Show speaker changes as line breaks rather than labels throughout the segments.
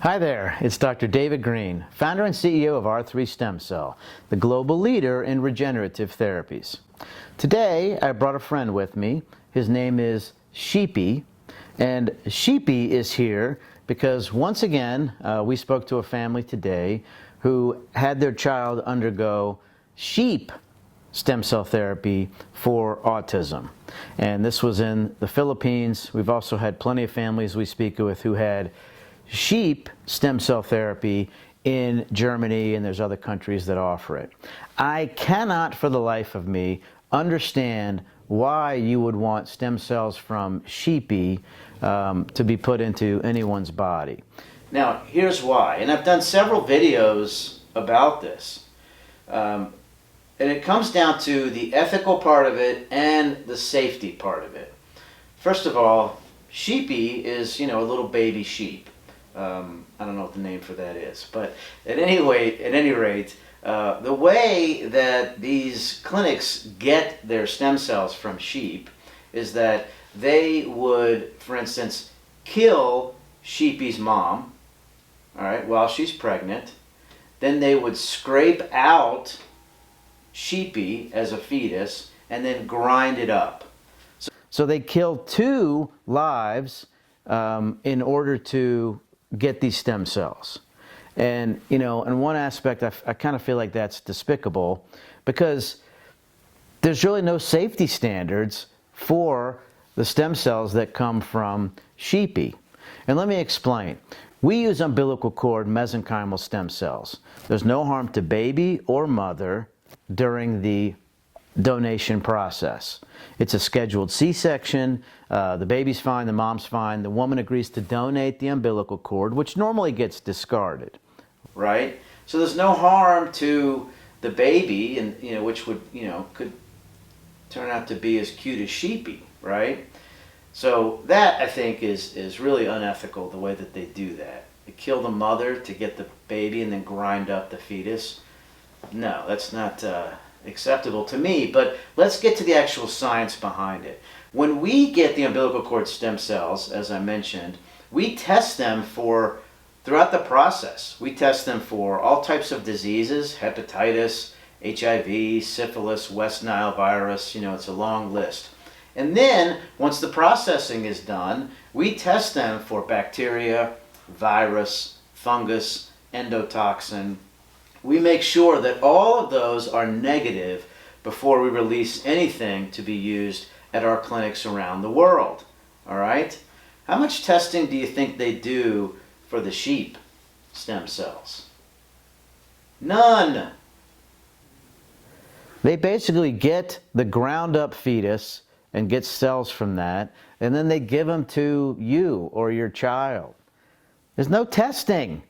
Hi there, it's Dr. David Green, founder and CEO of R3 Stem Cell, the global leader in regenerative therapies. Today, I brought a friend with me. His name is Sheepy, and Sheepy is here because once again, we spoke to a family today who had their child undergo sheep stem cell therapy for autism. And this was in the Philippines. We've also had plenty of families we speak with who had sheep stem cell therapy in Germany, and there's other countries that offer it. I cannot for the life of me understand why you would want stem cells from sheepy to be put into anyone's body. Now, here's why, and I've done several videos about this. And it comes down to the ethical part of it and the safety part of it. First of all, sheepy is, a little baby sheep. I don't know what the name for that is, but at any rate, the way that these clinics get their stem cells from sheep is that they would, for instance, kill sheepy's mom, all right, while she's pregnant. Then they would scrape out sheepy as a fetus and then grind it up. So they kill two lives in order to get these stem cells. And, in one aspect, I kind of feel like that's despicable because there's really no safety standards for the stem cells that come from sheepy. And let me explain. We use umbilical cord mesenchymal stem cells. There's no harm to baby or mother during the donation process. It's a scheduled C-section. The baby's fine, the mom's fine. The woman agrees to donate the umbilical cord, which normally gets discarded, right? So there's no harm to the baby, and which would could turn out to be as cute as sheepy, right? So that, I think, is really unethical, the way that they do that. They kill the mother to get the baby and then grind up the fetus. No, that's not acceptable to me, but let's get to the actual science behind it. When we get the umbilical cord stem cells, as I mentioned, we test them throughout the process. We test them for all types of diseases: hepatitis, HIV, syphilis, West Nile virus, it's a long list. And then, once the processing is done, we test them for bacteria, virus, fungus, endotoxin. We make sure that all of those are negative before we release anything to be used at our clinics around the world. All right? How much testing do you think they do for the sheep stem cells? None. They basically get the ground up fetus and get cells from that, and then they give them to you or your child. There's no testing.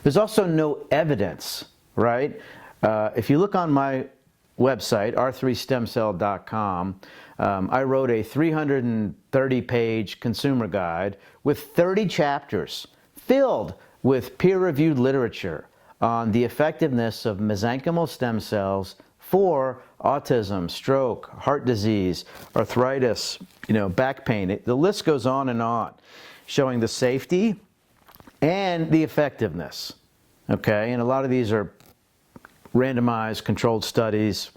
There's also no evidence, right? If you look on my website, r3stemcell.com, I wrote a 330-page consumer guide with 30 chapters filled with peer-reviewed literature on the effectiveness of mesenchymal stem cells for autism, stroke, heart disease, arthritis, back pain. The list goes on, showing the safety and the effectiveness. Okay, and a lot of these are randomized controlled studies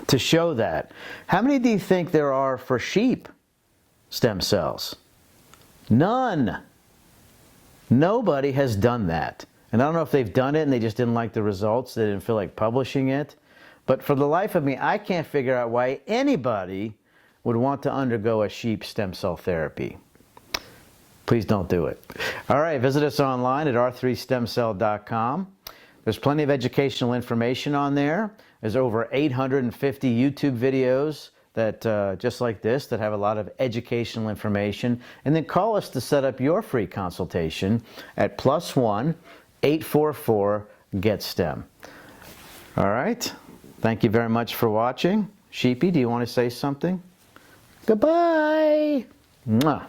to show that. How many do you think there are for sheep stem cells? None. Nobody has done that. And I don't know if they've done it and they just didn't like the results, they didn't feel like publishing it. But for the life of me, I can't figure out why anybody would want to undergo a sheep stem cell therapy. Please don't do it. All right, visit us online at r3stemcell.com. There's plenty of educational information on there. There's over 850 YouTube videos that just like this that have a lot of educational information. And then call us to set up your free consultation at +1 844 GET STEM. All right. Thank you very much for watching. Sheepy, do you want to say something? Goodbye. Mwah.